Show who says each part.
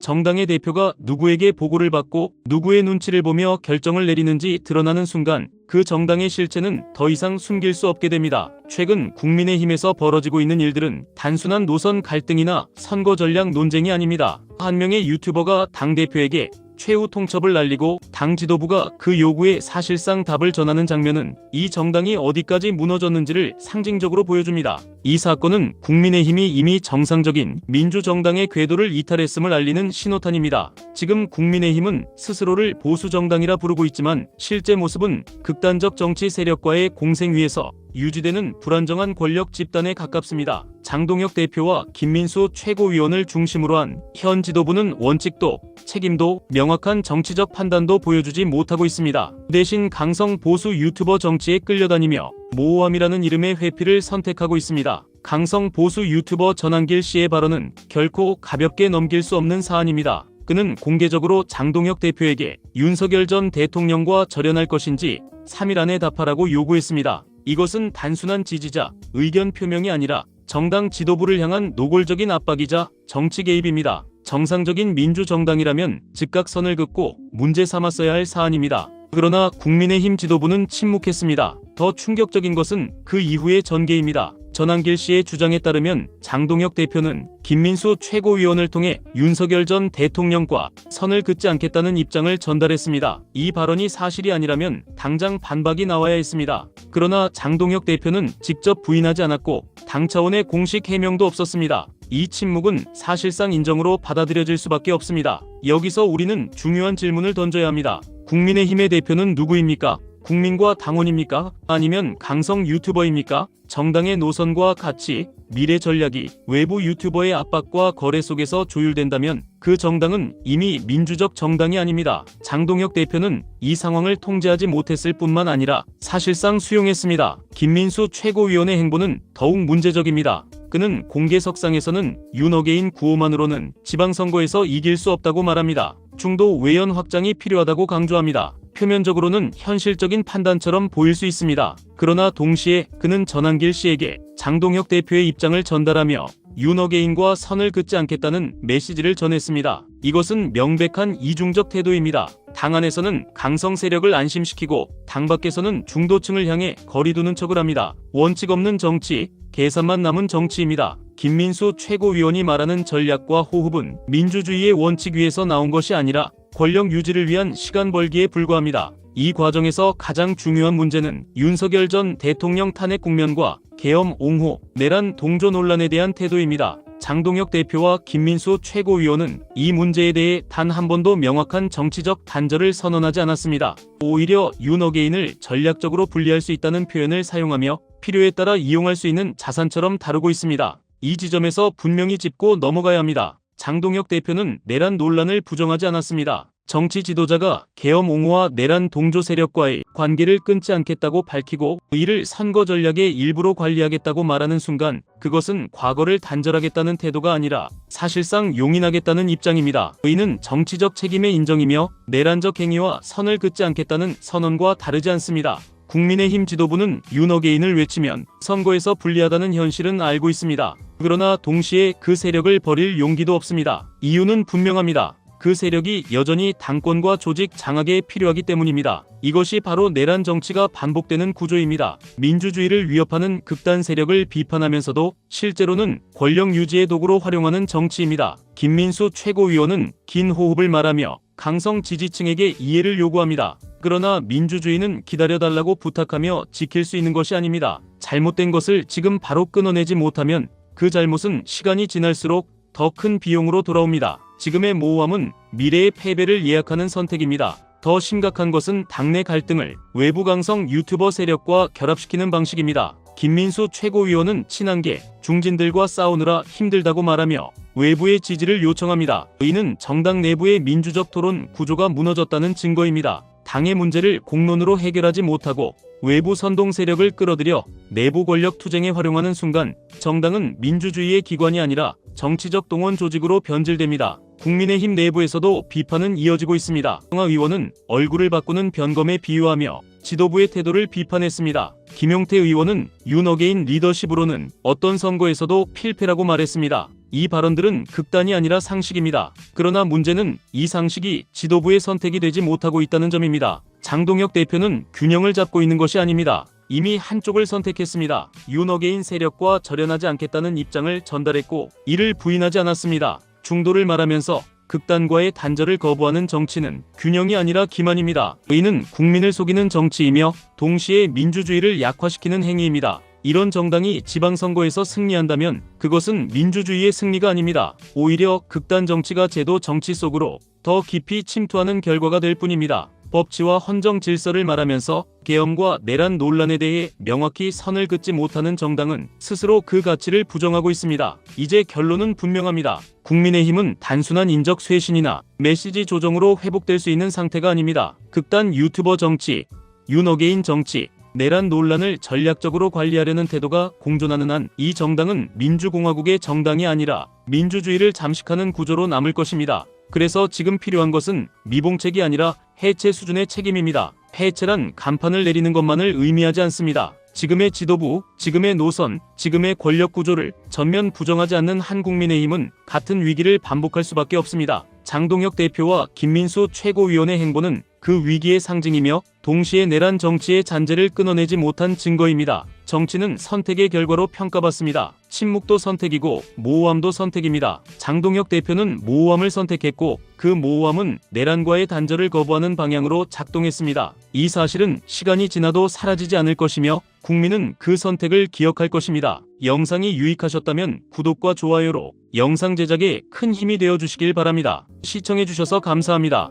Speaker 1: 정당의 대표가 누구에게 보고를 받고 누구의 눈치를 보며 결정을 내리는지 드러나는 순간 그 정당의 실체는 더 이상 숨길 수 없게 됩니다. 최근 국민의힘에서 벌어지고 있는 일들은 단순한 노선 갈등이나 선거 전략 논쟁이 아닙니다. 한 명의 유튜버가 당대표에게 최후 통첩을 날리고 당 지도부가 그 요구에 사실상 답을 전하는 장면은 이 정당이 어디까지 무너졌는지를 상징적으로 보여줍니다. 이 사건은 국민의힘이 이미 정상적인 민주정당의 궤도를 이탈했음을 알리는 신호탄입니다. 지금 국민의힘은 스스로를 보수정당이라 부르고 있지만 실제 모습은 극단적 정치 세력과의 공생 위에서 유지되는 불안정한 권력 집단에 가깝습니다. 장동혁 대표와 김민수 최고위원을 중심으로 한 현 지도부는 원칙도 책임도 명확한 정치적 판단도 보여주지 못하고 있습니다. 대신 강성 보수 유튜버 정치에 끌려다니며 모호함이라는 이름의 회피를 선택하고 있습니다. 강성 보수 유튜버 전한길 씨의 발언은 결코 가볍게 넘길 수 없는 사안입니다. 그는 공개적으로 장동혁 대표에게 윤석열 전 대통령과 절연할 것인지 3일 안에 답하라고 요구했습니다. 이것은 단순한 지지자, 의견 표명이 아니라 정당 지도부를 향한 노골적인 압박이자 정치 개입입니다. 정상적인 민주정당이라면 즉각 선을 긋고 문제 삼았어야 할 사안입니다. 그러나 국민의힘 지도부는 침묵했습니다. 더 충격적인 것은 그 이후의 전개입니다. 전한길 씨의 주장에 따르면 장동혁 대표는 김민수 최고위원을 통해 윤석열 전 대통령과 선을 긋지 않겠다는 입장을 전달했습니다. 이 발언이 사실이 아니라면 당장 반박이 나와야 했습니다. 그러나 장동혁 대표는 직접 부인하지 않았고 당 차원의 공식 해명도 없었습니다. 이 침묵은 사실상 인정으로 받아들여질 수밖에 없습니다. 여기서 우리는 중요한 질문을 던져야 합니다. 국민의힘의 대표는 누구입니까? 국민과 당원입니까? 아니면 강성 유튜버입니까? 정당의 노선과 가치, 미래 전략이 외부 유튜버의 압박과 거래 속에서 조율된다면 그 정당은 이미 민주적 정당이 아닙니다. 장동혁 대표는 이 상황을 통제하지 못했을 뿐만 아니라 사실상 수용했습니다. 김민수 최고위원의 행보는 더욱 문제적입니다. 그는 공개석상에서는 윤어게인 구호만으로는 지방선거에서 이길 수 없다고 말합니다. 중도 외연 확장이 필요하다고 강조합니다. 표면적으로는 현실적인 판단처럼 보일 수 있습니다. 그러나 동시에 그는 전한길 씨에게 장동혁 대표의 입장을 전달하며 윤어게인과 선을 긋지 않겠다는 메시지를 전했습니다. 이것은 명백한 이중적 태도입니다. 당 안에서는 강성 세력을 안심시키고 당 밖에서는 중도층을 향해 거리 두는 척을 합니다. 원칙 없는 정치, 계산만 남은 정치입니다. 김민수 최고위원이 말하는 전략과 호흡은 민주주의의 원칙 위에서 나온 것이 아니라 권력 유지를 위한 시간 벌기에 불과합니다. 이 과정에서 가장 중요한 문제는 윤석열 전 대통령 탄핵 국면과 계엄 옹호, 내란 동조 논란에 대한 태도입니다. 장동혁 대표와 김민수 최고위원은 이 문제에 대해 단 한 번도 명확한 정치적 단절을 선언하지 않았습니다. 오히려 윤어게인을 전략적으로 분리할 수 있다는 표현을 사용하며 필요에 따라 이용할 수 있는 자산처럼 다루고 있습니다. 이 지점에서 분명히 짚고 넘어가야 합니다. 장동혁 대표는 내란 논란을 부정하지 않았습니다. 정치 지도자가 계엄 옹호와 내란 동조 세력과의 관계를 끊지 않겠다고 밝히고 이를 선거 전략의 일부로 관리하겠다고 말하는 순간 그것은 과거를 단절하겠다는 태도가 아니라 사실상 용인하겠다는 입장입니다. 이는 정치적 책임의 인정이며 내란적 행위와 선을 긋지 않겠다는 선언과 다르지 않습니다. 국민의힘 지도부는 윤어게인을 외치면 선거에서 불리하다는 현실은 알고 있습니다. 그러나 동시에 그 세력을 버릴 용기도 없습니다. 이유는 분명합니다. 그 세력이 여전히 당권과 조직 장악에 필요하기 때문입니다. 이것이 바로 내란 정치가 반복되는 구조입니다. 민주주의를 위협하는 극단 세력을 비판하면서도 실제로는 권력 유지의 도구로 활용하는 정치입니다. 김민수 최고위원은 긴 호흡을 말하며 강성 지지층에게 이해를 요구합니다. 그러나 민주주의는 기다려달라고 부탁하며 지킬 수 있는 것이 아닙니다. 잘못된 것을 지금 바로 끊어내지 못하면 그 잘못은 시간이 지날수록 더 큰 비용으로 돌아옵니다. 지금의 모호함은 미래의 패배를 예약하는 선택입니다. 더 심각한 것은 당내 갈등을 외부 강성 유튜버 세력과 결합시키는 방식입니다. 김민수 최고위원은 친한계, 중진들과 싸우느라 힘들다고 말하며 외부의 지지를 요청합니다. 이는 정당 내부의 민주적 토론 구조가 무너졌다는 증거입니다. 당의 문제를 공론으로 해결하지 못하고 외부 선동 세력을 끌어들여 내부 권력 투쟁에 활용하는 순간 정당은 민주주의의 기관이 아니라 정치적 동원 조직으로 변질됩니다. 국민의힘 내부에서도 비판은 이어지고 있습니다. 홍하 의원은 얼굴을 바꾸는 변검에 비유하며 지도부의 태도를 비판했습니다. 김용태 의원은 윤어게인 리더십으로는 어떤 선거에서도 필패라고 말했습니다. 이 발언들은 극단이 아니라 상식입니다. 그러나 문제는 이 상식이 지도부의 선택이 되지 못하고 있다는 점입니다. 장동혁 대표는 균형을 잡고 있는 것이 아닙니다. 이미 한쪽을 선택했습니다. 윤어게인 세력과 절연하지 않겠다는 입장을 전달했고 이를 부인하지 않았습니다. 중도를 말하면서 극단과의 단절을 거부하는 정치는 균형이 아니라 기만입니다. 이는 국민을 속이는 정치이며 동시에 민주주의를 약화시키는 행위입니다. 이런 정당이 지방선거에서 승리한다면 그것은 민주주의의 승리가 아닙니다. 오히려 극단 정치가 제도 정치 속으로 더 깊이 침투하는 결과가 될 뿐입니다. 법치와 헌정 질서를 말하면서 계엄과 내란 논란에 대해 명확히 선을 긋지 못하는 정당은 스스로 그 가치를 부정하고 있습니다. 이제 결론은 분명합니다. 국민의힘은 단순한 인적 쇄신이나 메시지 조정으로 회복될 수 있는 상태가 아닙니다. 극단 유튜버 정치, 윤어게인 정치, 내란 논란을 전략적으로 관리하려는 태도가 공존하는 한 이 정당은 민주공화국의 정당이 아니라 민주주의를 잠식하는 구조로 남을 것입니다. 그래서 지금 필요한 것은 미봉책이 아니라 해체 수준의 책임입니다. 해체란 간판을 내리는 것만을 의미하지 않습니다. 지금의 지도부, 지금의 노선, 지금의 권력 구조를 전면 부정하지 않는 한국민의힘은 같은 위기를 반복할 수밖에 없습니다. 장동혁 대표와 김민수 최고위원의 행보는 그 위기의 상징이며 동시에 내란 정치의 잔재를 끊어내지 못한 증거입니다. 정치는 선택의 결과로 평가받습니다. 침묵도 선택이고 모호함도 선택입니다. 장동혁 대표는 모호함을 선택했고 그 모호함은 내란과의 단절을 거부하는 방향으로 작동했습니다. 이 사실은 시간이 지나도 사라지지 않을 것이며 국민은 그 선택을 기억할 것입니다. 영상이 유익하셨다면 구독과 좋아요로 영상 제작에 큰 힘이 되어 주시길 바랍니다. 시청해 주셔서 감사합니다.